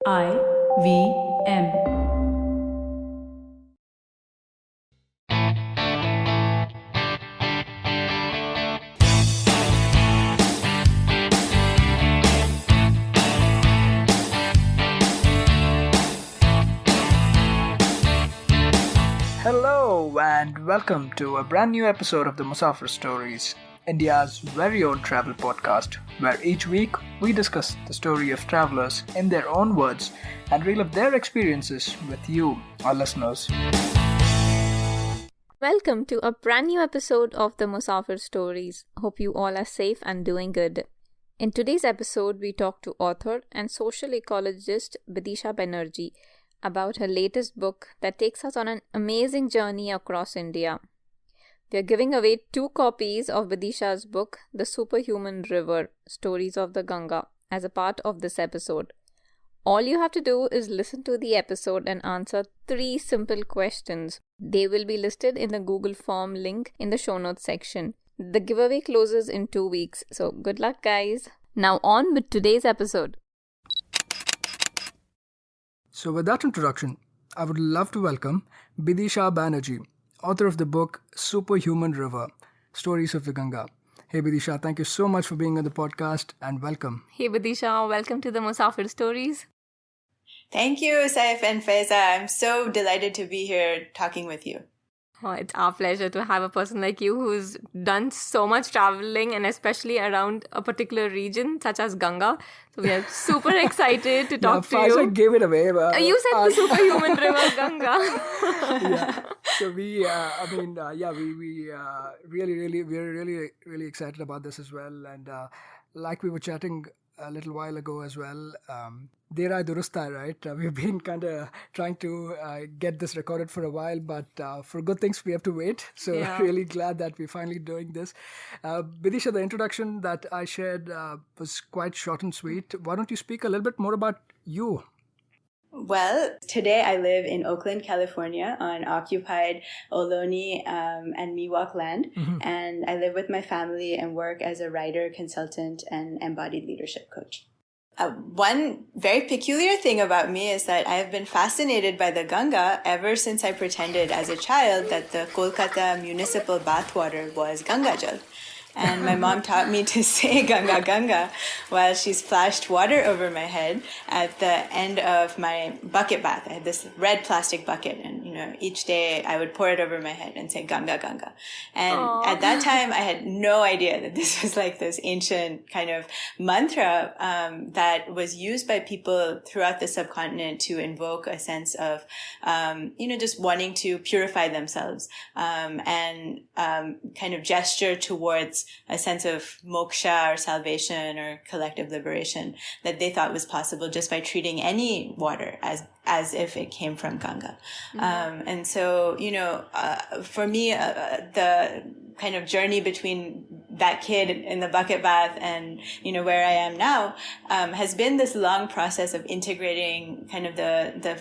IVM. Hello and welcome to a brand new episode of the Musafir Stories, India's very own travel podcast, where each week we discuss the story of travelers in their own words and relive their experiences with you, our listeners. Welcome to a brand new episode of the Musafir Stories. Hope you all are safe and doing good. In today's episode, we talk to author and social ecologist Bidisha Banerjee about her latest book that takes us on an amazing journey across India. We are giving away 2 copies of Bidisha's book, The Superhuman River, Stories of the Ganga, as a part of this episode. All you have to do is listen to the episode and answer 3 simple questions. They will be listed in the Google form link in the show notes section. The giveaway closes in 2 weeks, so good luck, guys. Now on with today's episode. So, with that introduction, I would love to welcome Bidisha Banerjee, author of the book Superhuman River, Stories of the Ganga. Hey Bidisha, thank you so much for being on the podcast and welcome. Hey Bidisha, welcome to the Musafir Stories. Thank you, Saif and Faiza. I'm so delighted to be here talking with you. Oh, it's our pleasure to have a person like you who's done so much traveling and especially around a particular region such as Ganga. So we are super excited to talk to you. Faiza gave it away. You said the superhuman river Ganga. Yeah. So we we're really excited about this as well. And like we were chatting a little while ago as well, Dera Durustai, right? We've been kind of trying to get this recorded for a while, but for good things we have to wait. So really glad that we're finally doing this. Bidisha, the introduction that I shared was quite short and sweet. Why don't you speak a little bit more about you? Well, today I live in Oakland, California on occupied Ohlone and Miwok land. And I live with my family and work as a writer, consultant, and embodied leadership coach. One very peculiar thing about me is that I've been fascinated by the Ganga ever since I pretended as a child that the Kolkata municipal bathwater was Ganga Jal. And my mom taught me to say Ganga Ganga while she splashed water over my head at the end of my bucket bath. I had this red plastic bucket and, each day I would pour it over my head and say Ganga Ganga. And at that time, I had no idea that this was like this ancient kind of mantra that was used by people throughout the subcontinent to invoke a sense of, just wanting to purify themselves and kind of gesture towards a sense of moksha or salvation or collective liberation that they thought was possible just by treating any water as if it came from Ganga. And so, for me, the kind of journey between that kid in the bucket bath and, where I am now, has been this long process of integrating kind of the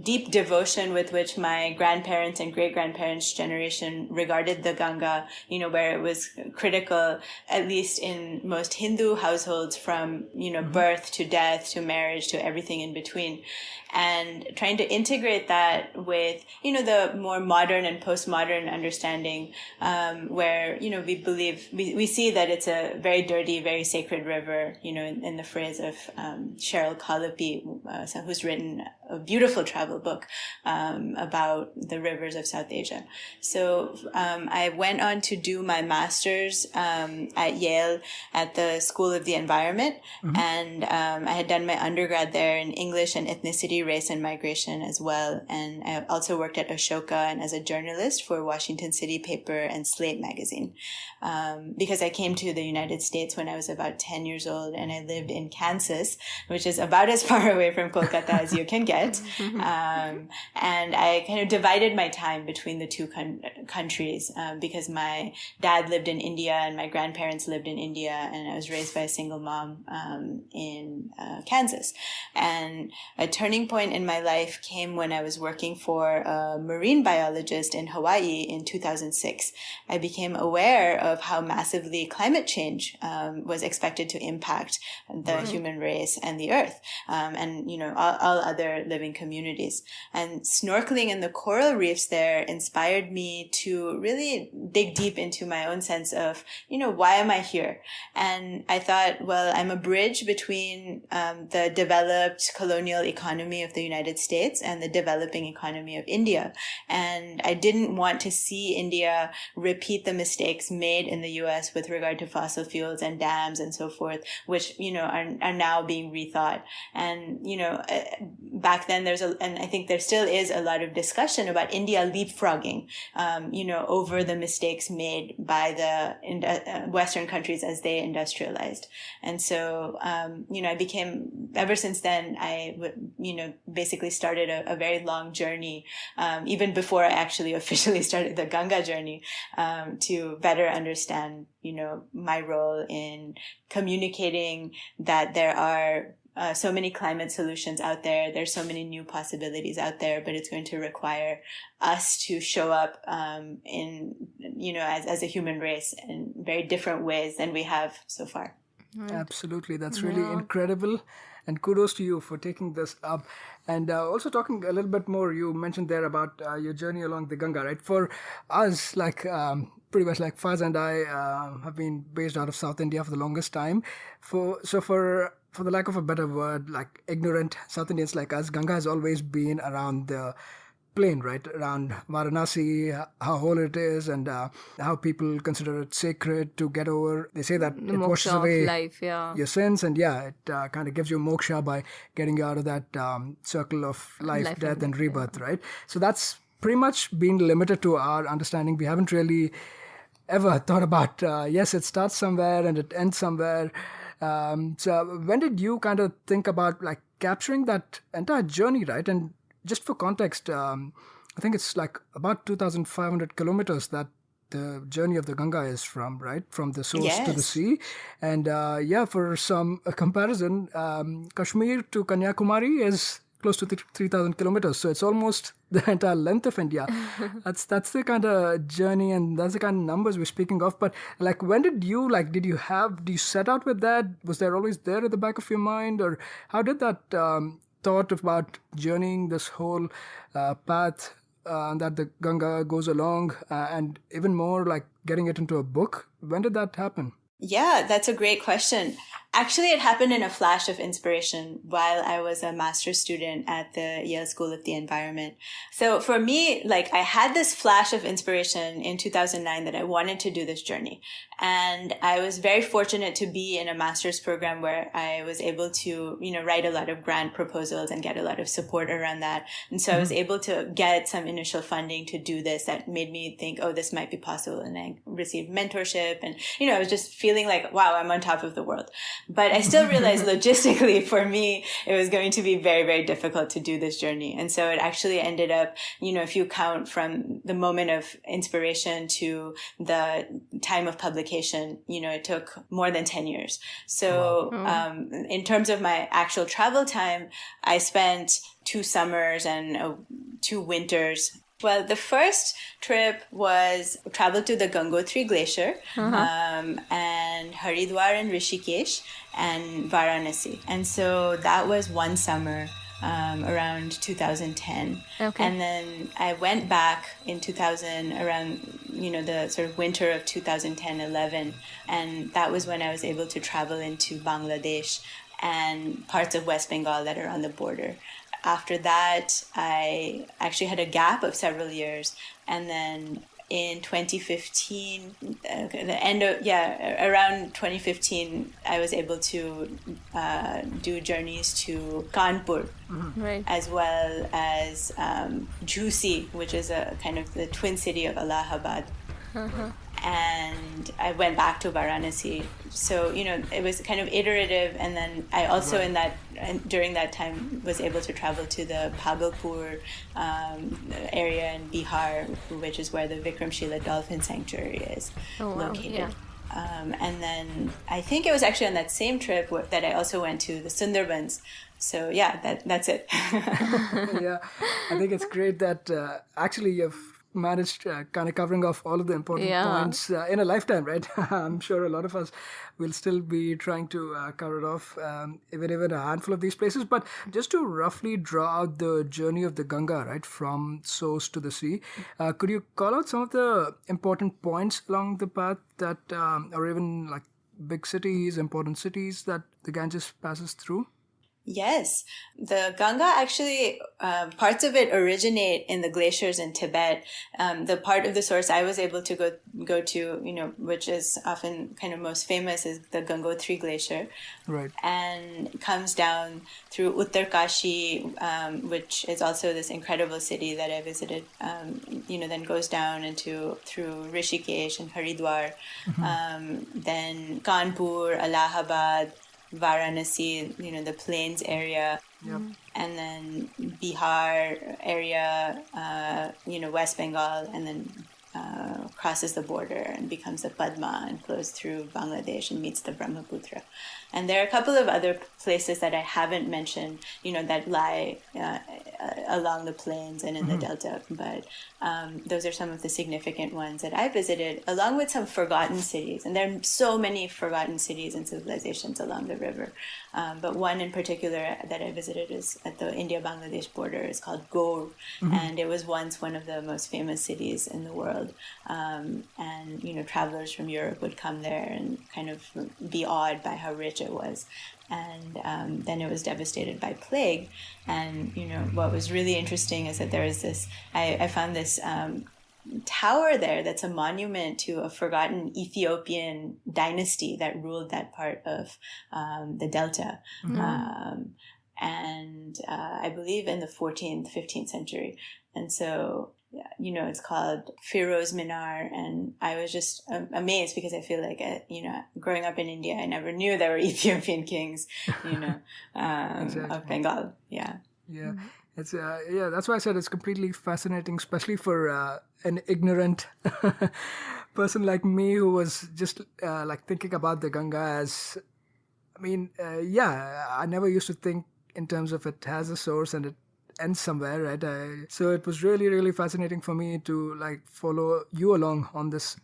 deep devotion with which my grandparents and great-grandparents' generation regarded the Ganga, where it was critical, at least in most Hindu households, from, birth to death to marriage to everything in between. And trying to integrate that with, the more modern and postmodern understanding, where, we believe, we see that it's a very dirty, very sacred river, in the phrase of Cheryl Colopy, who's written a beautiful travel book about the rivers of South Asia. So I went on to do my master's at Yale at the School of the Environment. And I had done my undergrad there in English and ethnicity, race and migration as well. And I also worked at Ashoka and as a journalist for Washington City Paper and Slate magazine. Because I came to the United States when I was about 10 years old and I lived in Kansas, which is about as far away from Kolkata as you can get. And I kind of divided my time between the two countries because my dad lived in India and my grandparents lived in India, and I was raised by a single mom in Kansas. And a turning point in my life came when I was working for a marine biologist in Hawaii in 2006. I became aware of how massive massively climate change was expected to impact the human race and the earth, and, all other living communities. And snorkeling in the coral reefs there inspired me to really dig deep into my own sense of, why am I here? And I thought, well, I'm a bridge between the developed colonial economy of the United States and the developing economy of India. And I didn't want to see India repeat the mistakes made in the US with regard to fossil fuels and dams and so forth, which, are now being rethought. And, back then and I think there still is a lot of discussion about India leapfrogging, over the mistakes made by the Western countries as they industrialized. And so, I became, ever since then, I basically started a very long journey, even before I actually officially started the Ganga journey, to better understand, my role in communicating that there are so many climate solutions out there. There's so many new possibilities out there, but it's going to require us to show up in, as a human race in very different ways than we have so far. Absolutely. That's really incredible. And kudos to you for taking this up. And also talking a little bit more, you mentioned there about your journey along the Ganga, right? For us, pretty much like Faz and I have been based out of South India for the longest time. For the lack of a better word, like ignorant South Indians like us, Ganga has always been around the plain, right? Around Varanasi, how holy it is, and how people consider it sacred to get over. They say that it washes away life, your sins, and it kind of gives you moksha by getting you out of that circle of life, death, and rebirth, right? So that's pretty much been limited to our understanding. We haven't really ever thought about, yes, it starts somewhere and it ends somewhere. So when did you kind of think about capturing that entire journey, right? And just for context, I think it's about 2,500 kilometers that the journey of the Ganga is from, right? From the source to the sea. And for some comparison, Kashmir to Kanyakumari is close to 3,000 kilometers. So it's almost the entire length of India. That's the kind of journey and that's the kind of numbers we're speaking of. But when did you, do you set out with that? Was there always there at the back of your mind? Or how did that thought about journeying this whole path that the Ganga goes along and even more getting it into a book, when did that happen? Yeah, that's a great question. Actually, it happened in a flash of inspiration while I was a master's student at the Yale School of the Environment. So for me, I had this flash of inspiration in 2009 that I wanted to do this journey. And I was very fortunate to be in a master's program where I was able to, write a lot of grant proposals and get a lot of support around that. And so I was able to get some initial funding to do this that made me think, oh, this might be possible. And I received mentorship and, I was just feeling wow, I'm on top of the world. But I still realized logistically for me, it was going to be very, very difficult to do this journey. And so it actually ended up, if you count from the moment of inspiration to the time of publication, it took more than 10 years. So in terms of my actual travel time, I spent 2 summers and 2 winters. Well, the first trip was travel to the Gangotri Glacier and Haridwar and Rishikesh and Varanasi. And so that was one summer around 2010. Okay. And then I went back in 2000 around, the sort of winter of 2010-11. And that was when I was able to travel into Bangladesh and parts of West Bengal that are on the border. After that, I actually had a gap of several years. And then in 2015, around 2015, I was able to do journeys to Kanpur, as well as Jhusi, which is a kind of the twin city of Allahabad. And I went back to Varanasi. So, it was kind of iterative. And then I also during that time was able to travel to the Bhagalpur area in Bihar, which is where the Vikramshila Dolphin Sanctuary is located. Yeah. And then I think it was actually on that same trip that I also went to the Sundarbans. So that's it. Yeah, I think it's great that actually you've managed kind of covering off all of the important points in a lifetime, right? I'm sure a lot of us will still be trying to cover it off, even a handful of these places. But just to roughly draw out the journey of the Ganga, right, from source to the sea, could you call out some of the important points along the path that, or even like big cities, important cities that the Ganges passes through? Yes, the Ganga actually, parts of it originate in the glaciers in Tibet. The part of the source I was able to go to, which is often kind of most famous, is the Gangotri Glacier. Right. And comes down through Uttarkashi, which is also this incredible city that I visited, then goes down through Rishikesh and Haridwar, then Kanpur, Allahabad, Varanasi, the plains area, and then Bihar area, West Bengal, and then crosses the border and becomes the Padma and flows through Bangladesh and meets the Brahmaputra. And there are a couple of other places that I haven't mentioned, that lie along the plains and in the delta. But those are some of the significant ones that I visited, along with some forgotten cities. And there are so many forgotten cities and civilizations along the river. But one in particular that I visited is at the India-Bangladesh border. It's called Gaur. And it was once one of the most famous cities in the world. And travelers from Europe would come there and kind of be awed by how rich it was. And then it was devastated by plague. And what was really interesting is that there is this, I found this tower there that's a monument to a forgotten Ethiopian dynasty that ruled that part of the delta. And I believe in the 14th, 15th century. And so, it's called Firoz Minar. And I was just amazed because I feel like, growing up in India, I never knew there were Ethiopian kings, of Bengal. Yeah. Yeah. It's that's why I said it's completely fascinating, especially for an ignorant person like me who was just thinking about the Ganga as, I never used to think in terms of it has a source and it ends somewhere, right? So it was really, really fascinating for me to follow you along on this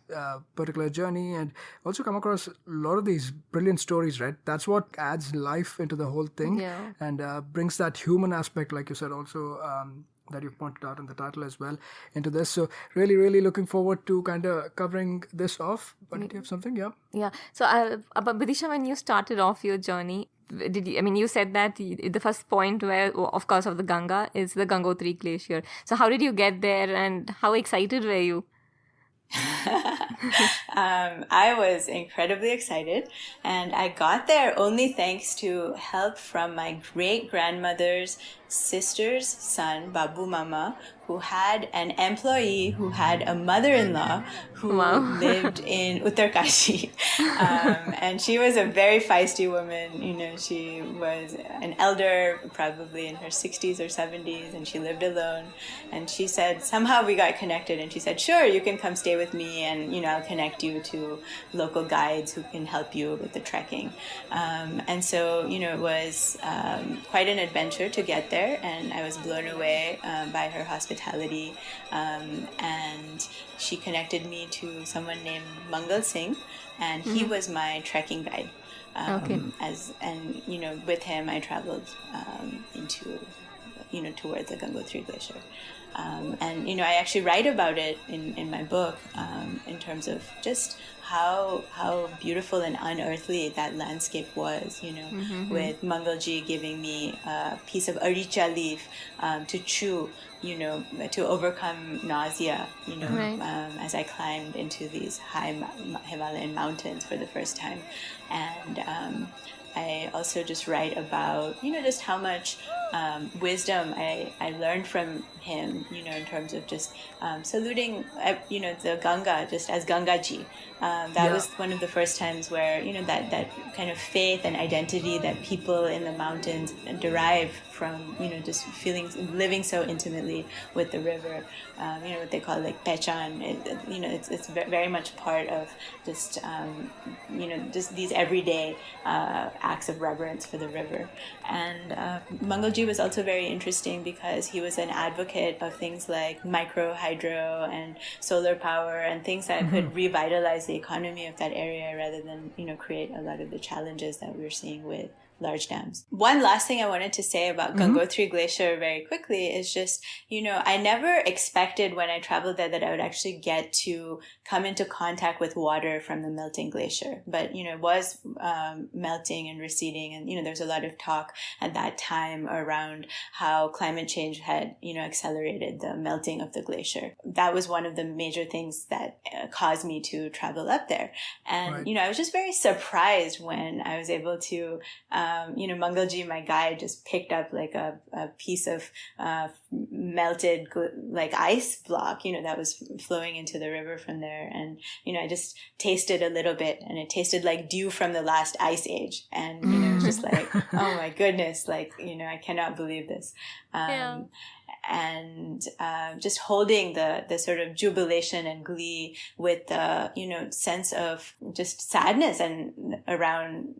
particular journey and also come across a lot of these brilliant stories, right? That's what adds life into the whole thing and brings that human aspect, like you said, also that you pointed out in the title as well, into this. So really, really looking forward to kind of covering this off. But do you have something? Yeah. So, but Bidisha, when you started off your journey, you said that the first point where, of course, of the Ganga is the Gangotri Glacier. So how did you get there and how excited were you? I was incredibly excited, and I got there only thanks to help from my great-grandmother's sister's son, Babu Mama, who had an employee who had a mother-in-law who lived in Uttarkashi. And she was a very feisty woman. She was an elder, probably in her 60s or 70s, and she lived alone. And she said, somehow we got connected, and she said, sure, you can come stay with me, and, I'll connect you to local guides who can help you with the trekking. And so, it was quite an adventure to get there. And I was blown away by her hospitality, and she connected me to someone named Mangal Singh, and he was my trekking guide. With him I traveled towards the Gangotri Glacier. And I actually write about it in my book in terms of just how beautiful and unearthly that landscape was, with Mangalji giving me a piece of aricha leaf to chew, to overcome nausea, as I climbed into these high Himalayan mountains for the first time. And I also just write about, just how much wisdom I learned from him, in terms of just saluting, the Ganga just as Gangaji. That was one of the first times where, that kind of faith and identity that people in the mountains derive from, just living so intimately with the river, what they call pechan. It's very much part of just, just these everyday acts of reverence for the river. And Mangalji was also very interesting because he was an advocate of things like micro hydro and solar power and things that could revitalize the economy of that area rather than, create a lot of the challenges that we're seeing with large dams. One last thing I wanted to say about Gangotri Glacier very quickly is just, I never expected when I traveled there that I would actually get to come into contact with water from the melting glacier. But, it was melting and receding. And, there's a lot of talk at that time around how climate change had, accelerated the melting of the glacier. That was one of the major things that caused me to travel up there. And, I was just very surprised when I was able to Mangalji, my guide, just picked up like a piece of melted like ice block, that was flowing into the river from there. And, I just tasted a little bit and it tasted like dew from the last ice age. And, it was just like, oh my goodness, like, I cannot believe this. And just holding the sort of jubilation and glee with the, sense of just sadness and around,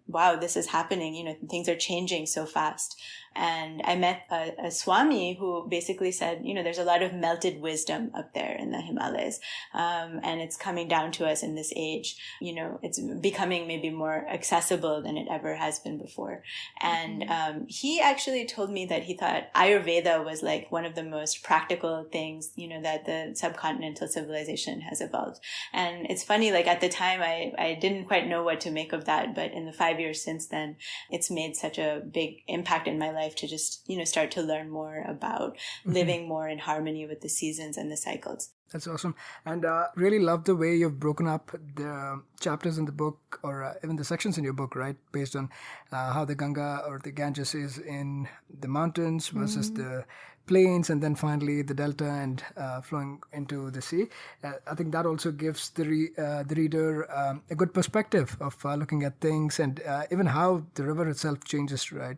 wow, this is happening, things are changing so fast. And I met a Swami who basically said, there's a lot of melted wisdom up there in the Himalayas. And it's coming down to us in this age. It's becoming maybe more accessible than it ever has been before. And he actually told me that he thought Ayurveda was like one of the most practical things, that the subcontinental civilization has evolved. And it's funny, like at the time, I didn't quite know what to make of that. But in the 5 years since then, it's made such a big impact in my life to just, start to learn more about living more in harmony with the seasons and the cycles. That's awesome. And really love the way you've broken up the chapters in the book or even the sections in your book, right? Based on how the Ganga or the Ganges is in the mountains versus the plains, and then finally the delta and flowing into the sea. I think that also gives the reader a good perspective of looking at things and even how the river itself changes, right,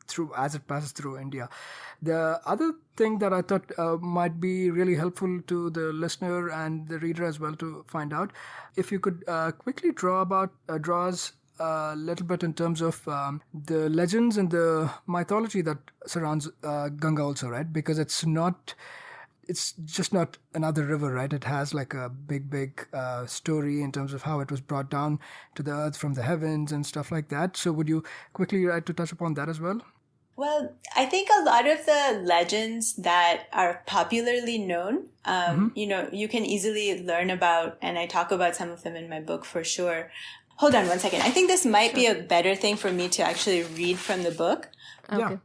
through as it passes through India. The other thing that I thought might be really helpful to the listener and the reader as well to find out, if you could quickly draw us a little bit in terms of the legends and the mythology that surrounds Ganga also, right? Because it's just not another river, right? It has like a big story in terms of how it was brought down to the earth from the heavens and stuff like that. So would you quickly like to touch upon that as well? Well, I think a lot of the legends that are popularly known, you can easily learn about, and I talk about some of them in my book for sure. Hold on one second. I think this might be a better thing for me to actually read from the book. Okay.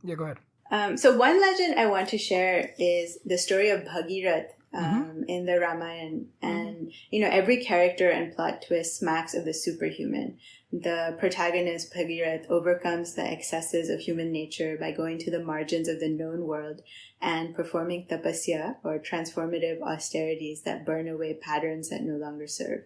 Yeah, go ahead. So one legend I want to share is the story of Bhagirath in the Ramayana. And, every character and plot twist smacks of the superhuman. The protagonist, Bhagirath, overcomes the excesses of human nature by going to the margins of the known world and performing tapasya, or transformative austerities that burn away patterns that no longer serve.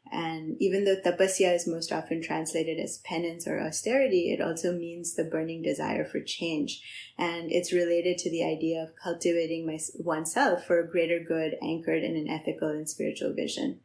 And even though tapasya is most often translated as penance or austerity, it also means the burning desire for change. And it's related to the idea of cultivating oneself for a greater good anchored in an ethical and spiritual vision.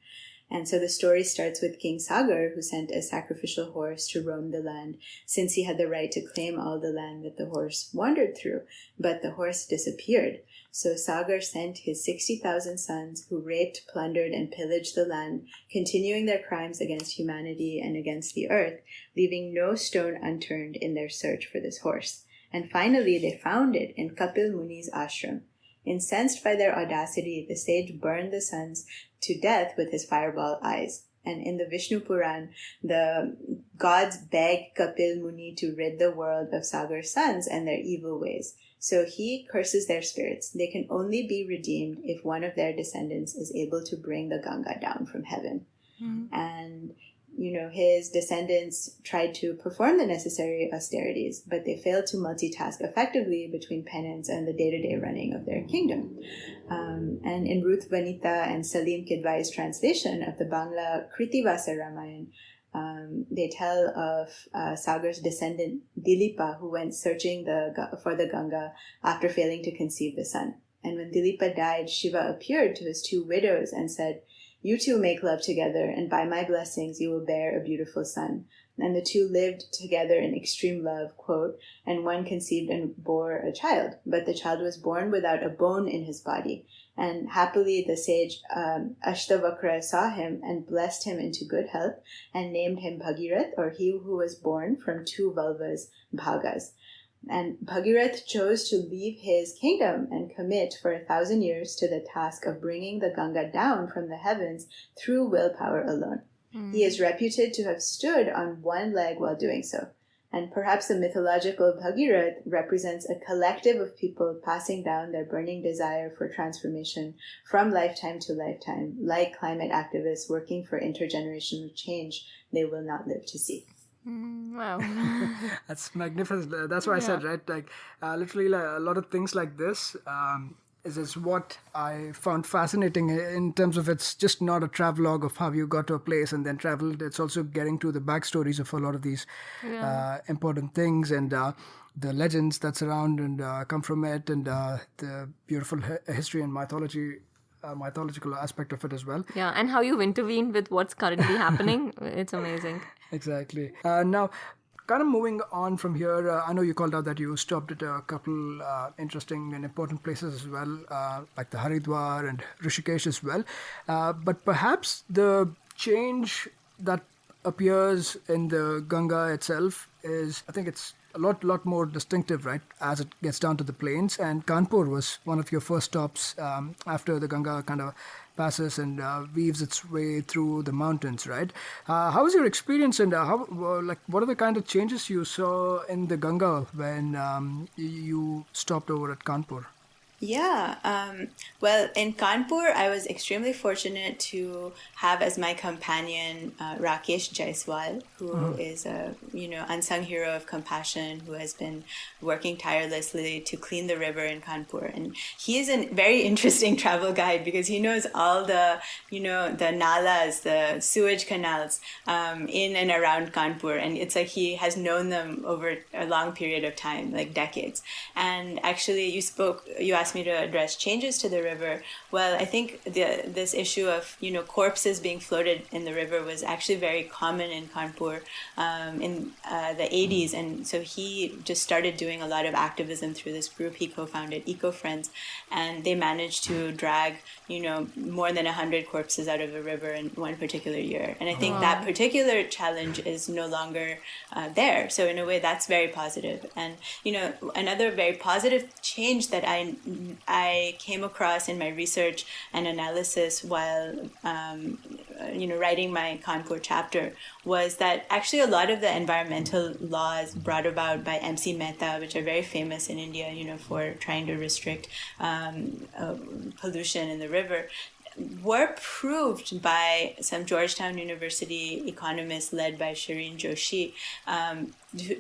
And so the story starts with King Sagar, who sent a sacrificial horse to roam the land, since he had the right to claim all the land that the horse wandered through. But the horse disappeared. So Sagar sent his 60,000 sons, who raped, plundered, and pillaged the land, continuing their crimes against humanity and against the earth, leaving no stone unturned in their search for this horse. And finally, they found it in Kapil Muni's ashram. Incensed by their audacity, the sage burned the sons to death with his fireball eyes. And in the Vishnu Puran, the gods beg Kapil Muni to rid the world of Sagar's sons and their evil ways. So he curses their spirits. They can only be redeemed if one of their descendants is able to bring the Ganga down from heaven. And his descendants tried to perform the necessary austerities, but they failed to multitask effectively between penance and the day-to-day running of their kingdom. And in Ruth Vanita and Salim Kidwai's translation of the Bangla Kritivasa Ramayana, they tell of Sagar's descendant Dilipa, who went searching for the Ganga after failing to conceive the son. And when Dilipa died, Shiva appeared to his two widows and said, "You two make love together, and by my blessings you will bear a beautiful son." And the two lived together in extreme love, quote, and one conceived and bore a child, but the child was born without a bone in his body. And happily the sage Ashtavakra saw him and blessed him into good health and named him Bhagirath, or he who was born from two vulvas, Bhagas. And Bhagirath chose to leave his kingdom and commit for 1,000 years to the task of bringing the Ganga down from the heavens through willpower alone. He is reputed to have stood on one leg while doing so. And perhaps the mythological Bhagirath represents a collective of people passing down their burning desire for transformation from lifetime to lifetime, like climate activists working for intergenerational change they will not live to see. Wow. That's magnificent. That's why I said, right? Like, literally, like, a lot of things like this is what I found fascinating in terms of it's just not a travelogue of how you got to a place and then traveled. It's also getting to the backstories of a lot of these important things and the legends that surround and come from it, and the beautiful history and mythological aspect of it as well. Yeah, and how you've intervened with what's currently happening. It's amazing. Exactly. Now, kind of moving on from here, I know you called out that you stopped at a couple interesting and important places as well, like the Haridwar and Rishikesh as well. But perhaps the change that appears in the Ganga itself is, I think it's a lot more distinctive, right, as it gets down to the plains. And Kanpur was one of your first stops after the Ganga kind of passes and weaves its way through the mountains, right? How was your experience, and what are the kind of changes you saw in the Ganga when you stopped over at Kanpur? Yeah. Well, in Kanpur, I was extremely fortunate to have as my companion Rakesh Jaiswal, who is a unsung hero of compassion, who has been working tirelessly to clean the river in Kanpur. And he is a very interesting travel guide because he knows all the the nalas, the sewage canals in and around Kanpur, and it's like he has known them over a long period of time, like decades. And actually, you asked me to address changes to the river. Well, I think this issue of corpses being floated in the river was actually very common in Kanpur in the 80s, and so he just started doing a lot of activism through this group he co-founded, Eco Friends, and they managed to drag more than 100 corpses out of a river in one particular year. And I think that particular challenge is no longer there. So in a way, that's very positive. And another very positive change that I came across in my research and analysis while writing my Kanpur chapter was that actually a lot of the environmental laws brought about by MC Mehta, which are very famous in India, for trying to restrict pollution in the river, were proved by some Georgetown University economists led by Shireen Joshi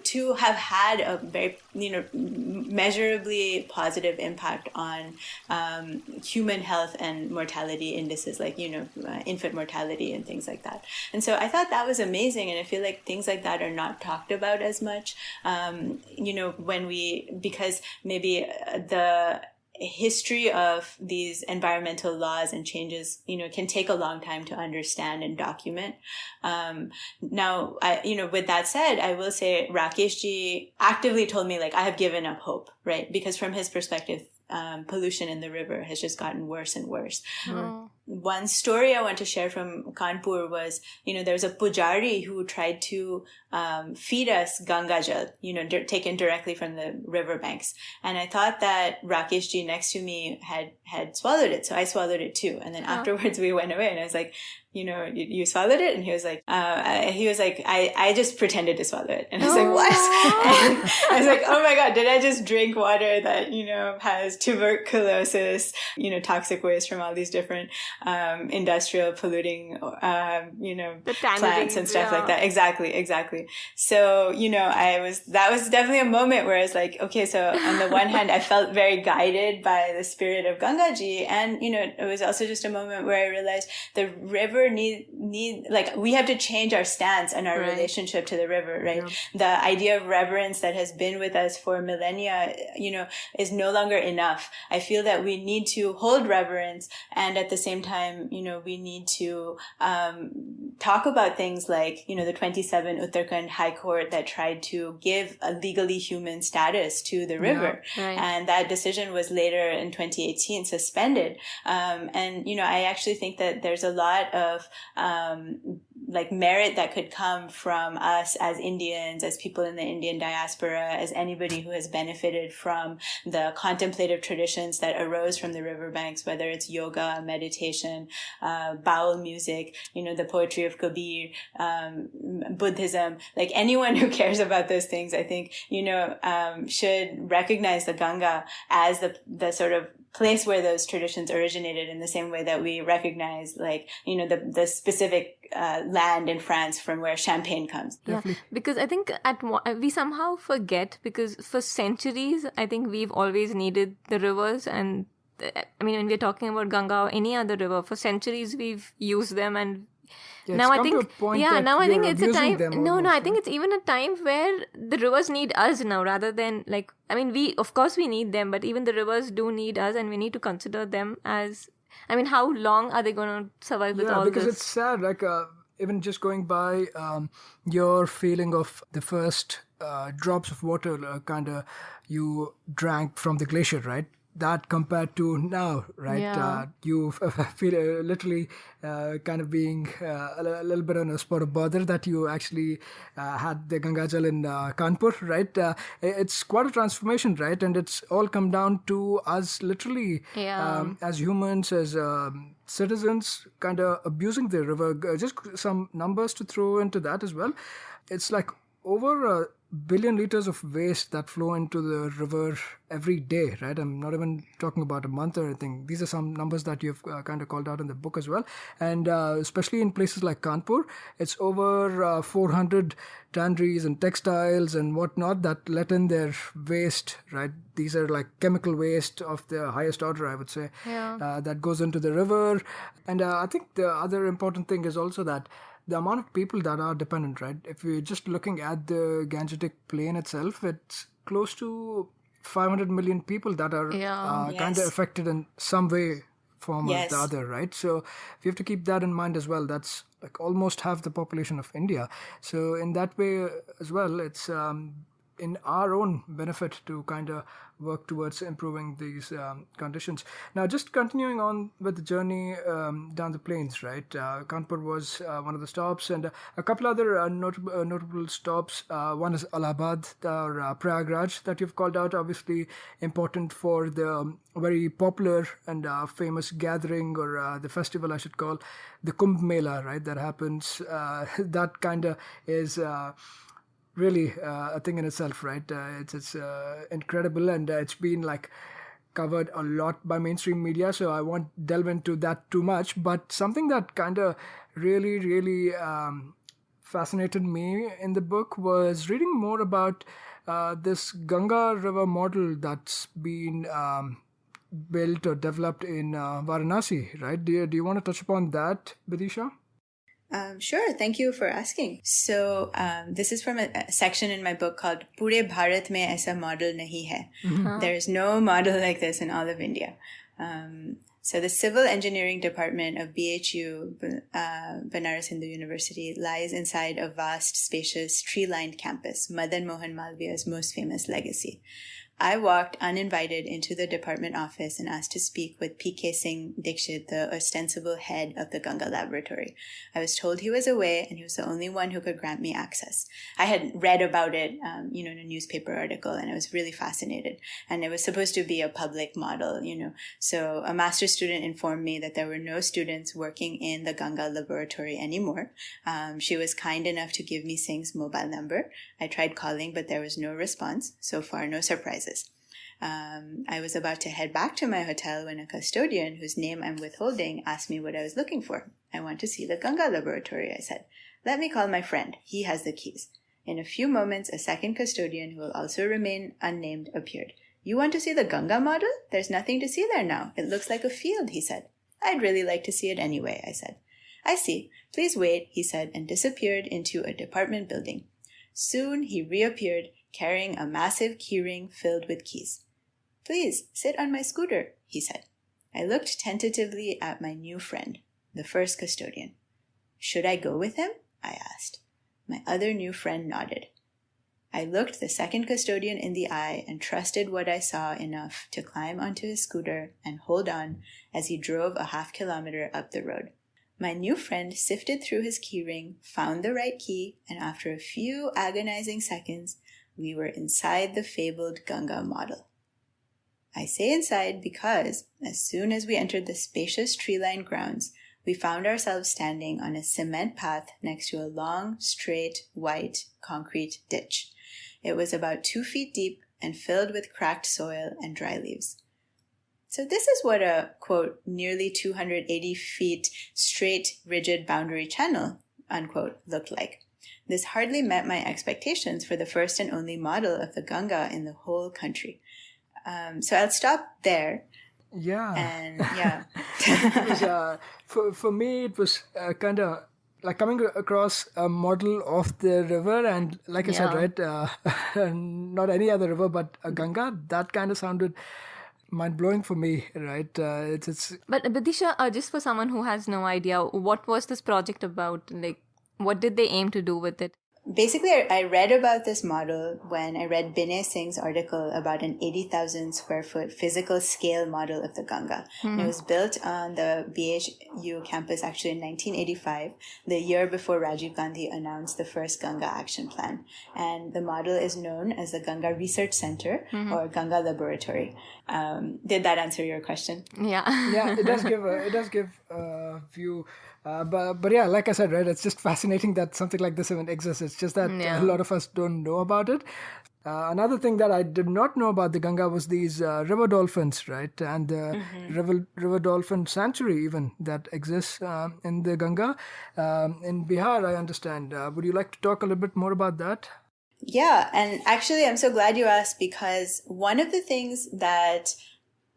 to have had a very measurably positive impact on human health and mortality indices, like infant mortality and things like that. And so I thought that was amazing, and I feel like things like that are not talked about as much because maybe the history of these environmental laws and changes, can take a long time to understand and document. Now, with that said, I will say Rakeshji actively told me, I have given up hope, right? Because from his perspective, pollution in the river has just gotten worse and worse. One story I want to share from Kanpur was, there was a pujari who tried to feed us Ganga Jal, taken directly from the riverbanks. And I thought that Rakeshji next to me had swallowed it. So I swallowed it too. And then afterwards we went away and I was like, you swallowed it? And he was like, I just pretended to swallow it. And I was like, what? And I was like, oh my God, did I just drink water that, has tuberculosis, toxic waste from all these different industrial polluting, plants and stuff like that. Exactly. So, that was definitely a moment where I was like, okay, so on the one hand, I felt very guided by the spirit of Gangaji. And, it was also just a moment where I realized the river river need like we have to change our stance and our Right. relationship to the river, right? Yeah. The idea of reverence that has been with us for millennia, is no longer enough. I feel that we need to hold reverence, and at the same time, we need to talk about things like, the 27 Uttarakhand High Court that tried to give a legally human status to the river. Right. And that decision was later in 2018 suspended. And I actually think that there's a lot of merit that could come from us as Indians, as people in the Indian diaspora, as anybody who has benefited from the contemplative traditions that arose from the riverbanks, whether it's yoga, meditation, Baul music, the poetry of Kabir, Buddhism. Like anyone who cares about those things, I think, should recognize the Ganga as the sort of place where those traditions originated, in the same way that we recognize, the specific land in France from where champagne comes. Yeah, because I think we somehow forget, because for centuries, I think we've always needed the rivers. And when we're talking about Ganga or any other river, for centuries we've used them. And now I think, I think it's a time. I think it's even a time where the rivers need us now, rather than we of course we need them, but even the rivers do need us, and we need to consider them as. How long are they going to survive with all this? Yeah, because it's sad. Even just going by your feeling of the first drops of water, you drank from the glacier, right? That compared to now, right? Yeah. You feel literally kind of being a little bit on a spot of bother that you actually had the Gangajal in Kanpur, right? It's quite a transformation, right? And it's all come down to us literally as humans, as citizens, kind of abusing the river. Just some numbers to throw into that as well. It's like over 1 billion liters of waste that flow into the river every day, right? I'm not even talking about a month or anything. These are some numbers that you've kind of called out in the book as well. And especially in places like Kanpur, it's over 400 tanneries and textiles and whatnot that let in their waste, right? These are like chemical waste of the highest order, I would say, that goes into the river. And I think the other important thing is also that the amount of people that are dependent, right? If we're just looking at the Gangetic Plain itself, it's close to 500 million people that are kind of affected in some way, form or the other, right? So we have to keep that in mind as well. That's like almost half the population of India. So in that way as well, it's in our own benefit to kind of work towards improving these conditions. Now, just continuing on with the journey down the plains, right? Kanpur was one of the stops, and a couple other notable stops. One is Allahabad or Prayagraj that you've called out, obviously important for the very popular and famous gathering, or the festival I should call, the Kumbh Mela, right? That happens. That kind of is really a thing in itself, right? It's incredible, and it's been like covered a lot by mainstream media, so I won't delve into that too much. But something that kind of really fascinated me in the book was reading more about this Ganga River model that's been built or developed in Varanasi, right? Do you want to touch upon that, Bidisha? Sure. Thank you for asking. So this is from a section in my book called Pure Bharat mein aisa model nahi hai. There is no model like this in all of India. So the Civil Engineering Department of BHU, Banaras Hindu University, lies inside a vast, spacious, tree-lined campus, Madan Mohan Malviya's most famous legacy. I walked uninvited into the department office and asked to speak with P.K. Singh Dikshit, the ostensible head of the Ganga laboratory. I was told he was away and he was the only one who could grant me access. I had read about it, in a newspaper article, and I was really fascinated. And it was supposed to be a public model, So a master's student informed me that there were no students working in the Ganga laboratory anymore. She was kind enough to give me Singh's mobile number. I tried calling, but there was no response. So far, no surprises. I was about to head back to my hotel when a custodian, whose name I'm withholding, asked me what I was looking for. I want to see the Ganga laboratory, I said. Let me call my friend. He has the keys. In a few moments, a second custodian, who will also remain unnamed, appeared. You want to see the Ganga model? There's nothing to see there now. It looks like a field, he said. I'd really like to see it anyway, I said. "I see. Please wait," he said, and disappeared into a department building. Soon he reappeared, carrying a massive keyring filled with keys. "Please, sit on my scooter," he said. I looked tentatively at my new friend, the first custodian. "Should I go with him?" I asked. My other new friend nodded. I looked the second custodian in the eye and trusted what I saw enough to climb onto his scooter and hold on as he drove a half-kilometer up the road. My new friend sifted through his keyring, found the right key, and after a few agonizing seconds, we were inside the fabled Ganga model. I say inside because, as soon as we entered the spacious tree-lined grounds, we found ourselves standing on a cement path next to a long, straight, white, concrete ditch. It was about 2 feet deep and filled with cracked soil and dry leaves. So this is what a, quote, nearly 280 feet straight, rigid boundary channel, unquote, looked like. This hardly met my expectations for the first and only model of the Ganga in the whole country. So I'll stop there. Yeah. And yeah. It was, for me, it was kind of like coming across a model of the river, and like I said, right, not any other river, but a Ganga. That kind of sounded mind-blowing for me, right? It's. But Bidisha, just for someone who has no idea, what was this project about? Like, what did they aim to do with it? Basically, I read about this model when I read Binay Singh's article about an 80,000 square foot physical scale model of the Ganga. And it was built on the BHU campus actually in 1985, the year before Rajiv Gandhi announced the first Ganga Action Plan. And the model is known as the Ganga Research Center or Ganga Laboratory. Did that answer your question? Yeah. Yeah, it does give a view. But yeah, like I said, right, it's just fascinating that something like this even exists. It's just that a lot of us don't know about it. Another thing that I did not know about the Ganga was these river dolphins, right? And the river dolphin sanctuary even that exists in the Ganga. In Bihar, I understand. Would you like to talk a little bit more about that? Yeah, and actually I'm so glad you asked, because one of the things that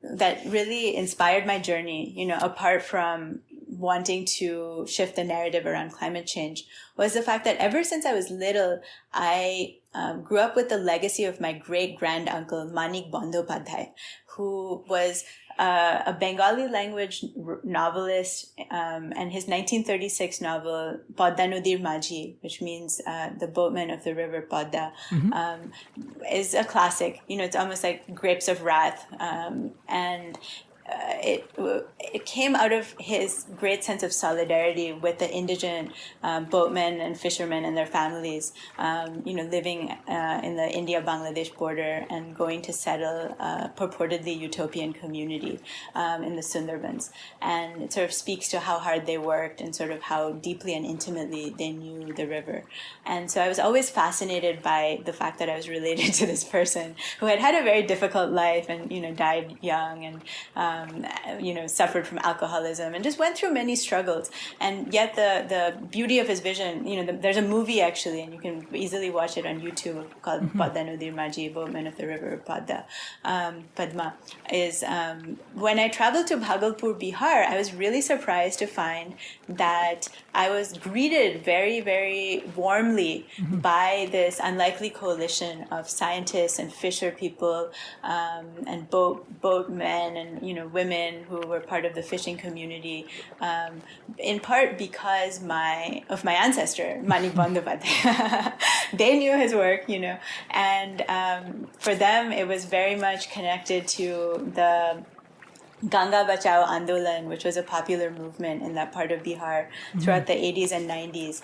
really inspired my journey, apart from wanting to shift the narrative around climate change, was the fact that ever since I was little, I grew up with the legacy of my great-granduncle, Manik Bandyopadhyay, who was a Bengali language novelist, and his 1936 novel, Podda Nodir Majhi, which means the boatman of the river Podda, is a classic. It's almost like Grapes of Wrath. And it came out of his great sense of solidarity with the indigent boatmen and fishermen and their families, living in the India-Bangladesh border and going to settle a purportedly utopian community in the Sundarbans. And it sort of speaks to how hard they worked and sort of how deeply and intimately they knew the river. And so I was always fascinated by the fact that I was related to this person who had had a very difficult life and, died young and, suffered from alcoholism and just went through many struggles. And yet the beauty of his vision, there's a movie actually, and you can easily watch it on YouTube called Podda Nodir Majhi, Boatman of the River Padma, is when I traveled to Bhagalpur, Bihar, I was really surprised to find that I was greeted very, very warmly by this unlikely coalition of scientists and fisher people and boatmen and women who were part of the fishing community, in part because of my ancestor, Manik Bandyopadhyay. They knew his work, and for them it was very much connected to the Ganga Bachao Andolan, which was a popular movement in that part of Bihar throughout the 80s and 90s.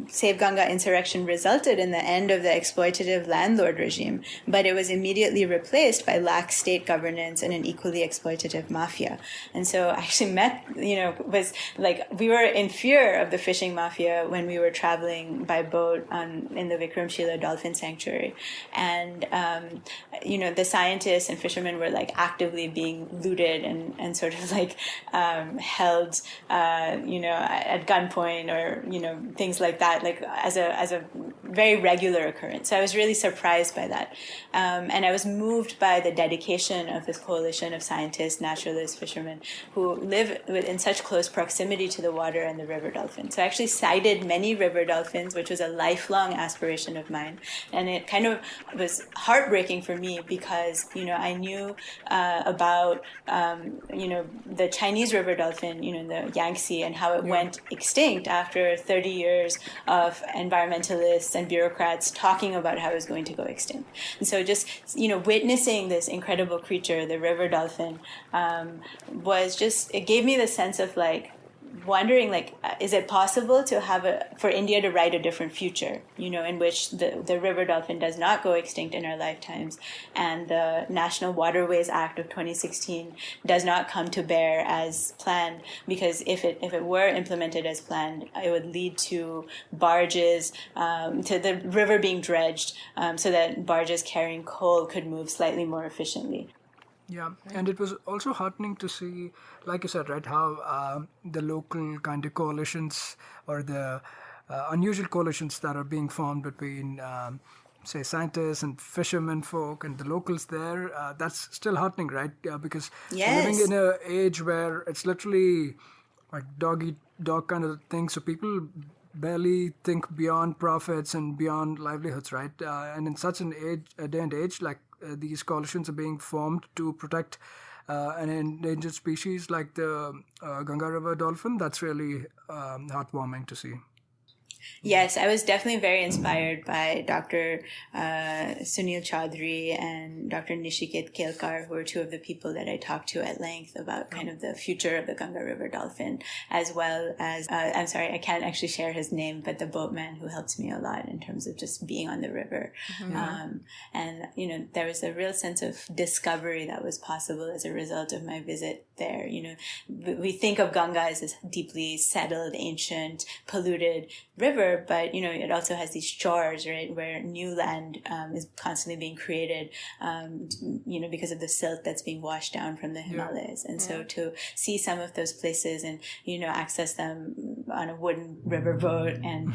Save Ganga insurrection resulted in the end of the exploitative landlord regime, but it was immediately replaced by lax state governance and an equally exploitative mafia. And so I actually was like, we were in fear of the fishing mafia when we were traveling by boat in the Vikramshila Dolphin Sanctuary. And, the scientists and fishermen were like actively being looted and and sort of like held, at gunpoint or, things like that, like as a very regular occurrence. So I was really surprised by that. And I was moved by the dedication of this coalition of scientists, naturalists, fishermen who live in such close proximity to the water and the river dolphin. So I actually sighted many river dolphins, which was a lifelong aspiration of mine. And it kind of was heartbreaking for me because, I knew about, the Chinese river dolphin, the Yangtze, and how it went extinct after 30 years of environmentalists and bureaucrats talking about how it was going to go extinct. And so just, witnessing this incredible creature, the river dolphin, it gave me the sense of like, wondering, like, is it possible to for India to write a different future, in which the river dolphin does not go extinct in our lifetimes, and the National Waterways Act of 2016 does not come to bear as planned, because if it were implemented as planned, it would lead to barges, to the river being dredged, so that barges carrying coal could move slightly more efficiently. Yeah, and it was also heartening to see, like you said, right, how the local kind of coalitions or the unusual coalitions that are being formed between, say, scientists and fishermen folk and the locals there, that's still heartening, right? Because Yes. we're living in an age where it's literally like dog-eat-dog kind of thing, so people barely think beyond profits and beyond livelihoods, right? And in such a day and age, like these coalitions are being formed to protect an endangered species like the Ganga River dolphin. That's really heartwarming to see. Yes, I was definitely very inspired by Dr. Sunil Chaudhary and Dr. Nishiket Kelkar, who are two of the people that I talked to at length about kind of the future of the Ganga River dolphin, as well as, I'm sorry, I can't actually share his name, but the boatman who helped me a lot in terms of just being on the river. And, there was a real sense of discovery that was possible as a result of my visit there. We think of Ganga as this deeply settled, ancient, polluted river, but it also has these shores, right, where new land is constantly being created, because of the silt that's being washed down from the Himalayas. And so to see some of those places and access them on a wooden river boat, and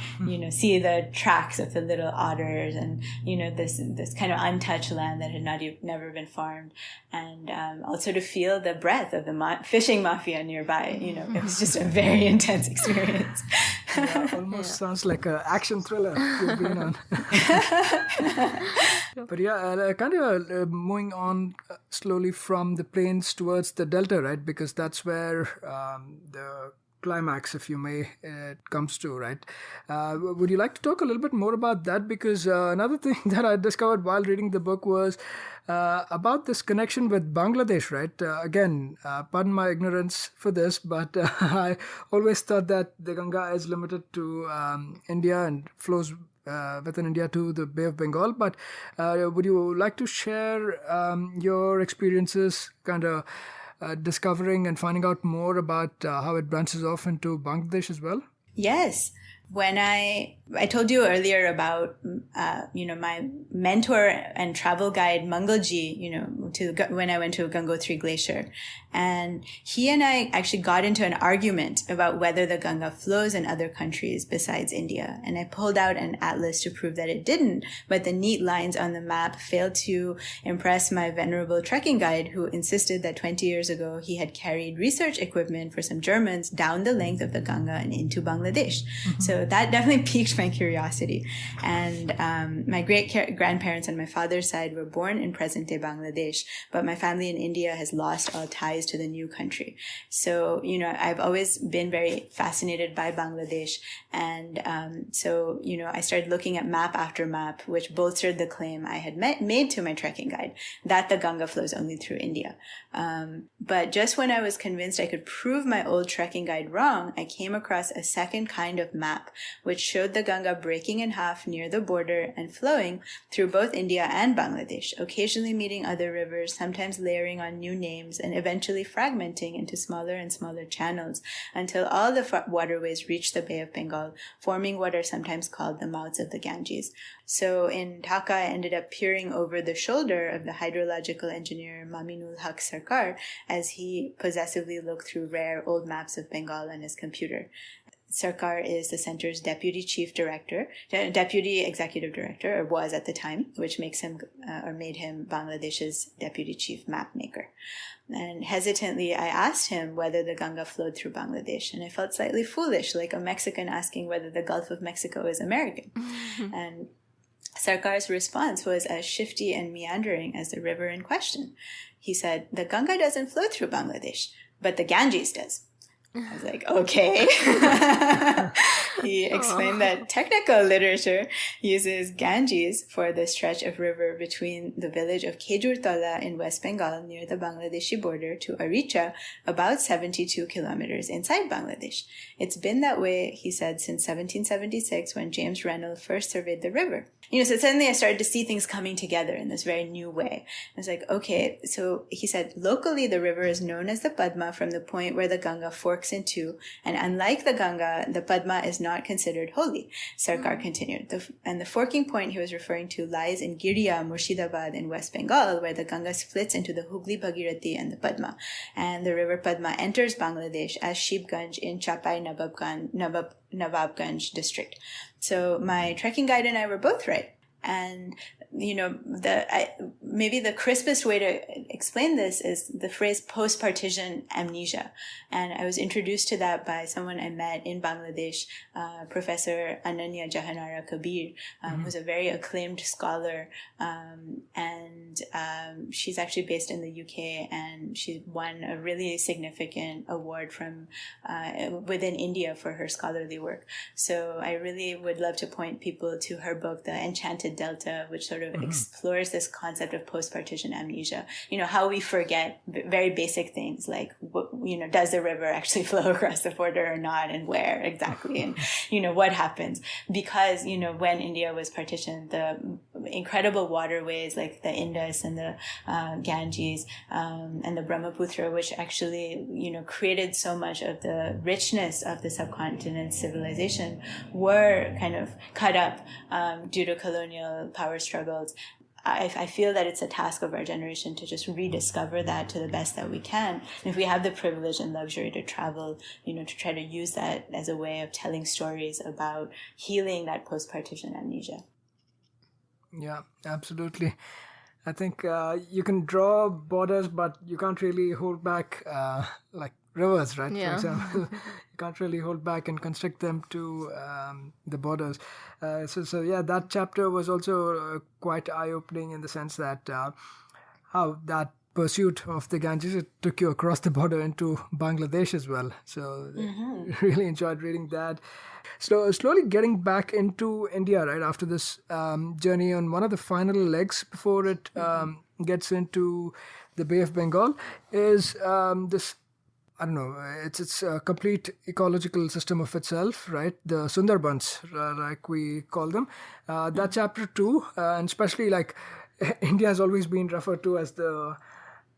see the tracks of the little otters, and this kind of untouched land that had never been farmed, and also to feel the breath of the fishing mafia nearby. It was just a very intense experience. Almost sounds like an action thriller you've been on. But kind of moving on slowly from the plains towards the delta, right? Because that's where the climax, if you may, it comes to, right? Would you like to talk a little bit more about that? Because another thing that I discovered while reading the book was about this connection with Bangladesh, right? Again, pardon my ignorance for this, but I always thought that the Ganga is limited to India and flows within India to the Bay of Bengal. But would you like to share your experiences kind of discovering and finding out more about how it branches off into Bangladesh as well? Yes. When I told you earlier about, my mentor and travel guide, Mangalji, when I went to Gangotri Glacier. And he and I actually got into an argument about whether the Ganga flows in other countries besides India. And I pulled out an atlas to prove that it didn't, but the neat lines on the map failed to impress my venerable trekking guide, who insisted that 20 years ago he had carried research equipment for some Germans down the length of the Ganga and into Bangladesh. Mm-hmm. So that definitely piqued my curiosity. And my great-grandparents on my father's side were born in present-day Bangladesh, but my family in India has lost all ties to the new country. So, I've always been very fascinated by Bangladesh. And I started looking at map after map, which bolstered the claim I had made to my trekking guide that the Ganga flows only through India. But just when I was convinced I could prove my old trekking guide wrong, I came across a second kind of map which showed the Ganga breaking in half near the border and flowing through both India and Bangladesh, occasionally meeting other rivers, sometimes layering on new names, and eventually fragmenting into smaller and smaller channels until all the waterways reached the Bay of Bengal, forming what are sometimes called the mouths of the Ganges. So in Dhaka, I ended up peering over the shoulder of the hydrological engineer Maminul Haq Sarkar as he possessively looked through rare old maps of Bengal on his computer. Sarkar is the center's deputy executive director, or was at the time, which makes him or made him Bangladesh's deputy chief map maker. And hesitantly, I asked him whether the Ganga flowed through Bangladesh, and I felt slightly foolish, like a Mexican asking whether the Gulf of Mexico is American. And Sarkar's response was as shifty and meandering as the river in question. He said, "The Ganga doesn't flow through Bangladesh, but the Ganges does." I was like, okay. He explained that technical literature uses Ganges for the stretch of river between the village of Khejurtala in West Bengal near the Bangladeshi border to Aricha, about 72 kilometers inside Bangladesh. It's been that way, he said, since 1776 when James Rennell first surveyed the river. So suddenly I started to see things coming together in this very new way. I was like, okay, so he said, locally the river is known as the Padma from the point where the Ganga forks in two, and unlike the Ganga, the Padma is not considered holy. Sarkar continued. The forking point he was referring to lies in Giria, Murshidabad in West Bengal, where the Ganga splits into the Hooghly Bhagirathi and the Padma. And the river Padma enters Bangladesh as Shibganj in Chapai Nawabganj district. So my trekking guide and I were both right. And, maybe the crispest way to explain this is the phrase post-partition amnesia. And I was introduced to that by someone I met in Bangladesh, Professor Ananya Jahanara Kabir, who's a very acclaimed scholar. And she's actually based in the UK, and she won a really significant award from within India for her scholarly work. So I really would love to point people to her book, The Enchanted Delta, which sort of explores this concept of post-partition amnesia. How we forget very basic things like, does the river actually flow across the border or not, and where exactly, and, what happens. Because, when India was partitioned, the incredible waterways like the Indus and the Ganges and the Brahmaputra, which actually, created so much of the richness of the subcontinent's civilization, were kind of cut up due to colonial power struggles. I feel that it's a task of our generation to just rediscover that to the best that we can. And if we have the privilege and luxury to travel, to try to use that as a way of telling stories about healing that post-partition amnesia. Yeah, absolutely. I think you can draw borders, but you can't really hold back like rivers, right? Yeah. For example, you can't really hold back and constrict them to the borders. So yeah, that chapter was also quite eye-opening in the sense that how that pursuit of the Ganges, it took you across the border into Bangladesh as well. So really enjoyed reading that. So slowly getting back into India, right, after this journey on one of the final legs before it gets into the Bay of Bengal is this, I don't know, it's a complete ecological system of itself, right? The Sundarbans, like we call them. That chapter 2, and especially like India has always been referred to as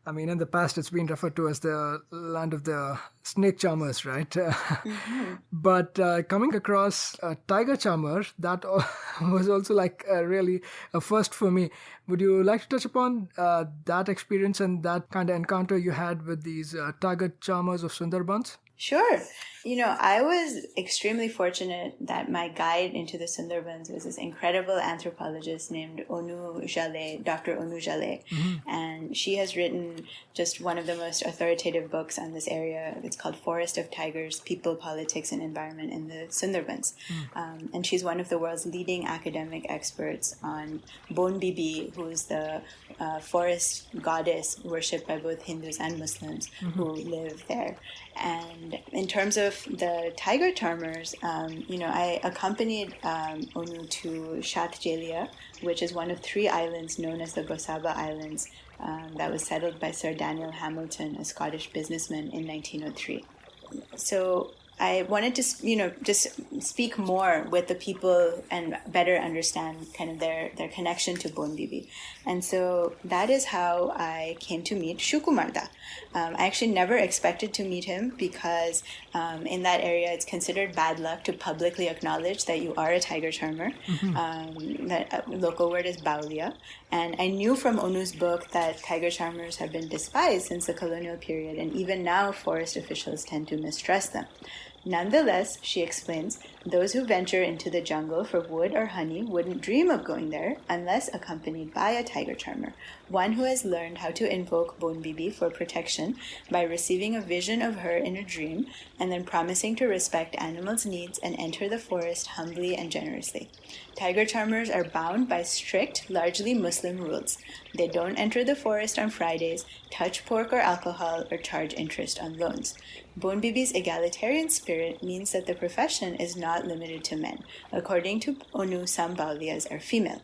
in the past it's been referred to as the land of the snake charmers, right? But coming across tiger charmer, that was also like really a first for me. Would you like to touch upon that experience and that kind of encounter you had with these tiger charmers of Sundarbans? Sure. I was extremely fortunate that my guide into the Sundarbans was this incredible anthropologist named Dr. Onu Jale. And she has written just one of the most authoritative books on this area. It's called Forest of Tigers, People, Politics, and Environment in the Sundarbans. And she's one of the world's leading academic experts on Bon Bibi, who is the forest goddess worshipped by both Hindus and Muslims who live there. And in terms of the tiger charmers, I accompanied Onu to Shat Jelia, which is one of 3 islands known as the Gosaba Islands that was settled by Sir Daniel Hamilton, a Scottish businessman, in 1903. So I wanted to, just speak more with the people and better understand kind of their connection to Bon Bibi. And so that is how I came to meet Shukumarda. I actually never expected to meet him because in that area it's considered bad luck to publicly acknowledge that you are a tiger charmer. That local word is Baulia. And I knew from Onu's book that tiger charmers have been despised since the colonial period, and even now forest officials tend to mistrust them. Nonetheless, she explains, those who venture into the jungle for wood or honey wouldn't dream of going there unless accompanied by a tiger charmer, one who has learned how to invoke Bon Bibi for protection by receiving a vision of her in a dream and then promising to respect animals' needs and enter the forest humbly and generously. Tiger charmers are bound by strict, largely Muslim rules. They don't enter the forest on Fridays, touch pork or alcohol, or charge interest on loans. Bon Bibi's egalitarian spirit means that the profession is not limited to men. According to Onu, some Baulias are female.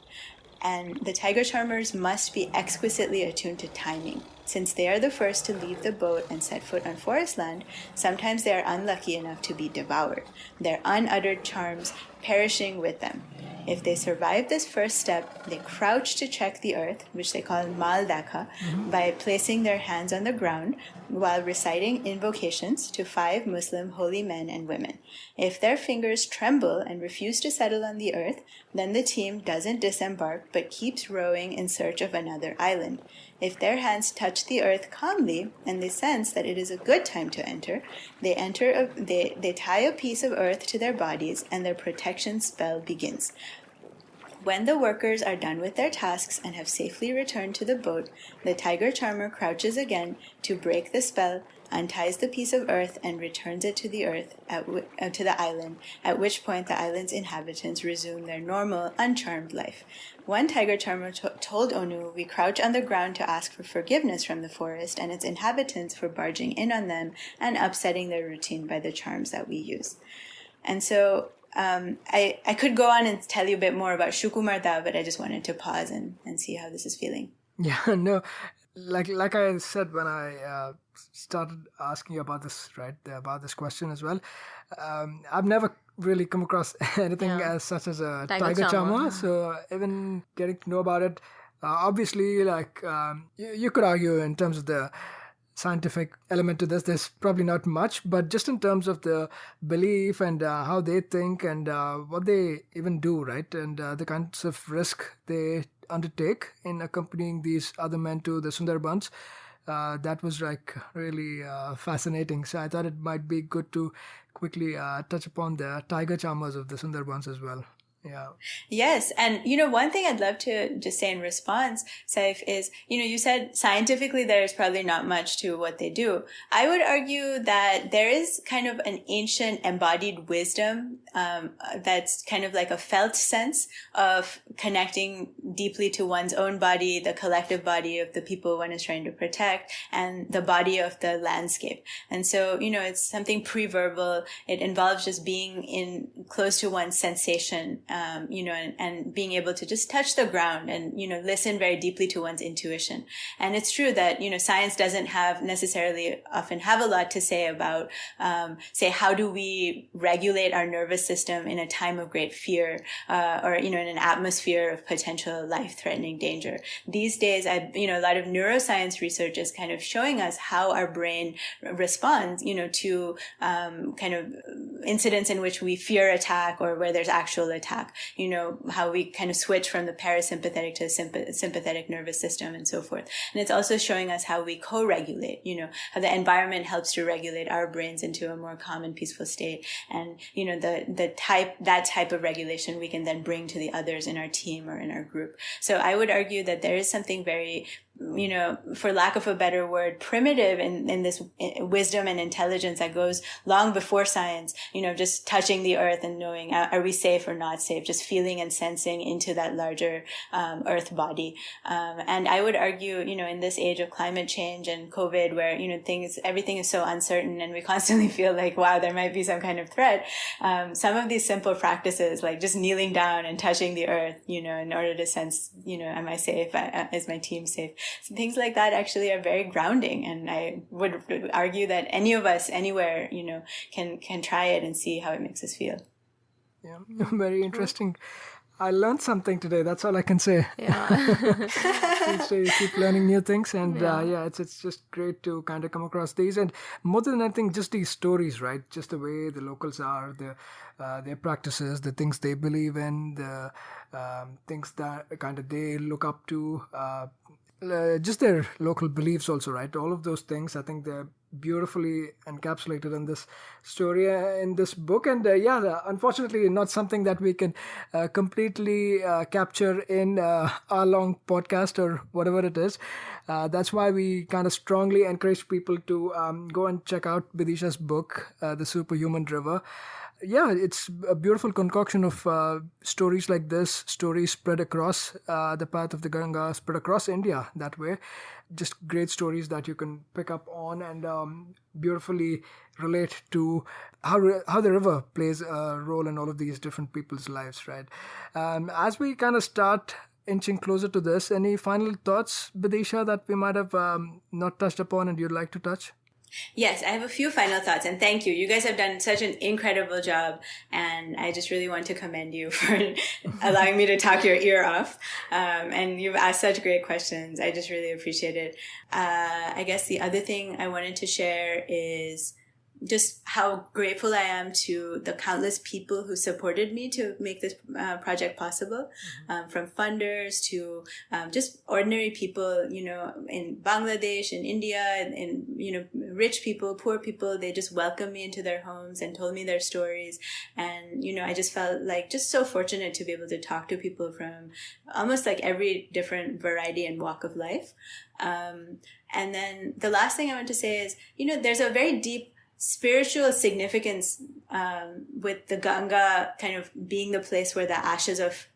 And the tiger charmers must be exquisitely attuned to timing. Since they are the first to leave the boat and set foot on forest land, sometimes they are unlucky enough to be devoured, their unuttered charms perishing with them. If they survive this first step, they crouch to check the earth, which they call maldaka, by placing their hands on the ground while reciting invocations to 5 Muslim holy men and women. If their fingers tremble and refuse to settle on the earth, then the team doesn't disembark but keeps rowing in search of another island. If their hands touch the earth calmly and they sense that it is a good time to enter, they tie a piece of earth to their bodies and their protection spell begins. When the workers are done with their tasks and have safely returned to the boat, the tiger charmer crouches again to break the spell, unties the piece of earth, and returns it to the earth to the island, at which point the island's inhabitants resume their normal, uncharmed life. One tiger charmer told Onu, "We crouch on the ground to ask for forgiveness from the forest and its inhabitants for barging in on them and upsetting their routine by the charms that we use." And so I could go on and tell you a bit more about Shukumarda, but I just wanted to pause and see how this is feeling. Yeah, no, like I said when I started asking you about this, right, about this question as well, I've never really come across anything as such as a tiger charmer. So even getting to know about it, obviously, like you could argue in terms of the scientific element to this, there's probably not much, but just in terms of the belief and how they think and what they even do, right, and the kinds of risk they undertake in accompanying these other men to the Sundarbans, that was like really fascinating. So I thought it might be good to quickly touch upon the tiger charmers of the Sundarbans as well. Yeah. Yes. And, one thing I'd love to just say in response, Saif, is, you said scientifically there's probably not much to what they do. I would argue that there is kind of an ancient embodied wisdom that's kind of like a felt sense of connecting deeply to one's own body, the collective body of the people one is trying to protect, and the body of the landscape. And so, it's something pre-verbal. It involves just being close to one's sensation. And being able to just touch the ground and, listen very deeply to one's intuition. And it's true that, science doesn't often have a lot to say about, how do we regulate our nervous system in a time of great fear, or, in an atmosphere of potential life-threatening danger. These days, a lot of neuroscience research is kind of showing us how our brain responds, to, kind of incidents in which we fear attack or where there's actual attack. How we kind of switch from the parasympathetic to sympathetic nervous system and so forth. And it's also showing us how we co-regulate, how the environment helps to regulate our brains into a more calm and peaceful state. And, that type of regulation we can then bring to the others in our team or in our group. So I would argue that there is something very, for lack of a better word, primitive in this wisdom and intelligence that goes long before science, just touching the earth and knowing, are we safe or not safe, just feeling and sensing into that larger earth body. And I would argue, in this age of climate change and COVID where, everything is so uncertain and we constantly feel like, wow, there might be some kind of threat. Some of these simple practices, like just kneeling down and touching the earth, in order to sense, am I safe? Is my team safe? So things like that actually are very grounding, and I would argue that any of us anywhere, can try it and see how it makes us feel. Yeah, very interesting. I learned something today. That's all I can say. Yeah. So you keep learning new things, and it's just great to kind of come across these, and more than anything, just these stories, right? Just the way the locals are, their practices, the things they believe in, the things that kind of they look up to. Just their local beliefs also, right? All of those things, I think they're beautifully encapsulated in this story, in this book. And unfortunately not something that we can completely capture in our long podcast or whatever it is. That's why we kind of strongly encourage people to go and check out Bidisha's book, The Superhuman River. Yeah, it's a beautiful concoction of stories like this, stories spread across the path of the Ganga, spread across India that way. Just great stories that you can pick up on and beautifully relate to how the river plays a role in all of these different people's lives, right? As we kind of start inching closer to this, any final thoughts, Bidisha, that we might have not touched upon and you'd like to touch? Yes, I have a few final thoughts, and thank you. You guys have done such an incredible job, and I just really want to commend you for allowing me to talk your ear off. And you've asked such great questions. I just really appreciate it. I guess the other thing I wanted to share is just how grateful I am to the countless people who supported me to make this project possible, from funders to just ordinary people, in Bangladesh, in India, and rich people, poor people. They just welcomed me into their homes and told me their stories. And, I just felt like just so fortunate to be able to talk to people from almost like every different variety and walk of life. And then the last thing I want to say is, there's a very deep spiritual significance with the Ganga kind of being the place where the ashes of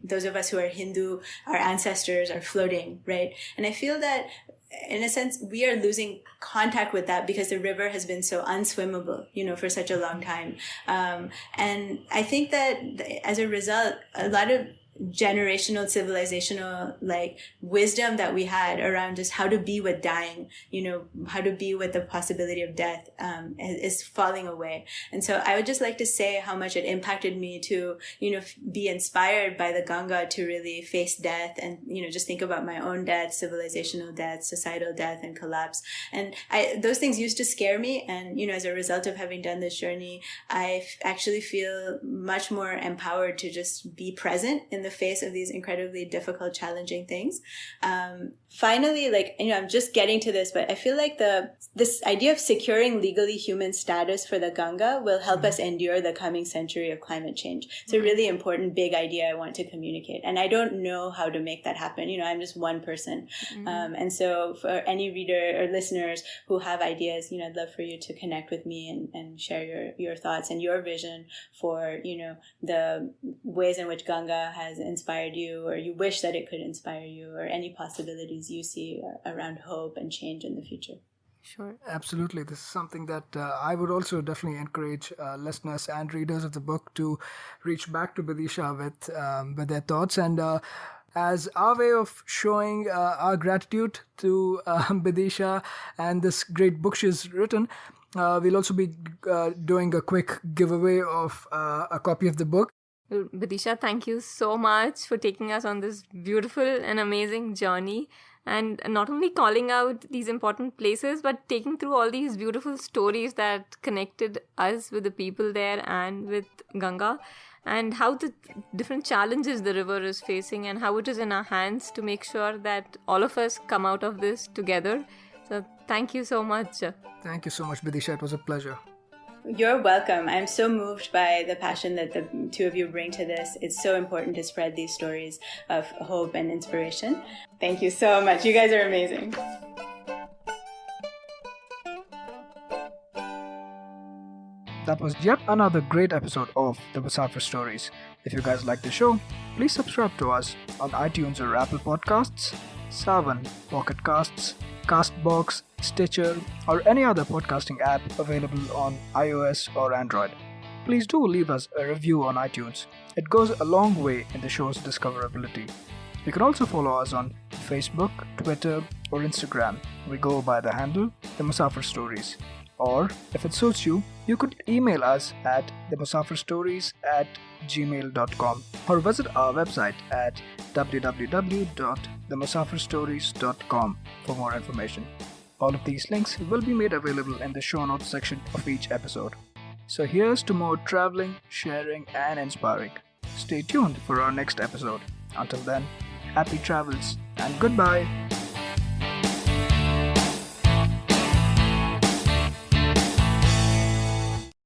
those of us who are Hindu, our ancestors, are floating, right? And I feel that in a sense, we are losing contact with that because the river has been so unswimmable, for such a long time. And I think that as a result, a lot of generational, civilizational, wisdom that we had around just how to be with dying, how to be with the possibility of death, is falling away. And so I would just like to say how much it impacted me to, be inspired by the Ganga to really face death and, just think about my own death, civilizational death, societal death, and collapse. And those things used to scare me. And, as a result of having done this journey, I actually feel much more empowered to just be present in the face of these incredibly difficult, challenging things. Finally, I'm just getting to this, but I feel like this idea of securing legally human status for the Ganga will help us endure the coming century of climate change. It's a really important, big idea I want to communicate. And I don't know how to make that happen. I'm just one person. And so for any reader or listeners who have ideas, I'd love for you to connect with me and share your thoughts and your vision for, the ways in which Ganga has inspired you, or you wish that it could inspire you, or any possibilities you see around hope and change in the future. Sure. Absolutely. This is something that I would also definitely encourage listeners and readers of the book to reach back to Bidisha with their thoughts. And as our way of showing our gratitude to Bidisha and this great book she's written, we'll also be doing a quick giveaway of a copy of the book. Bidisha, thank you so much for taking us on this beautiful and amazing journey, and not only calling out these important places, but taking through all these beautiful stories that connected us with the people there and with Ganga, and how the different challenges the river is facing and how it is in our hands to make sure that all of us come out of this together. So thank you so much. Thank you so much, Bidisha. It was a pleasure. You're welcome. I'm so moved by the passion that the two of you bring to this. It's so important to spread these stories of hope and inspiration. Thank you so much. You guys are amazing. That was yet another great episode of the Musafir Stories. If you guys like the show, please subscribe to us on iTunes or Apple Podcasts, Savan, Pocket Casts, Castbox, Stitcher, or any other podcasting app available on iOS or Android. Please do leave us a review on iTunes. It goes a long way in the show's discoverability. You can also follow us on Facebook, Twitter, or Instagram. We go by the handle The Musafir Stories. Or, if it suits you, you could email us at themusafirstories@gmail.com or visit our website at www.themusafirstories.com for more information. All of these links will be made available in the show notes section of each episode. So here's to more traveling, sharing, and inspiring. Stay tuned for our next episode. Until then, happy travels and goodbye.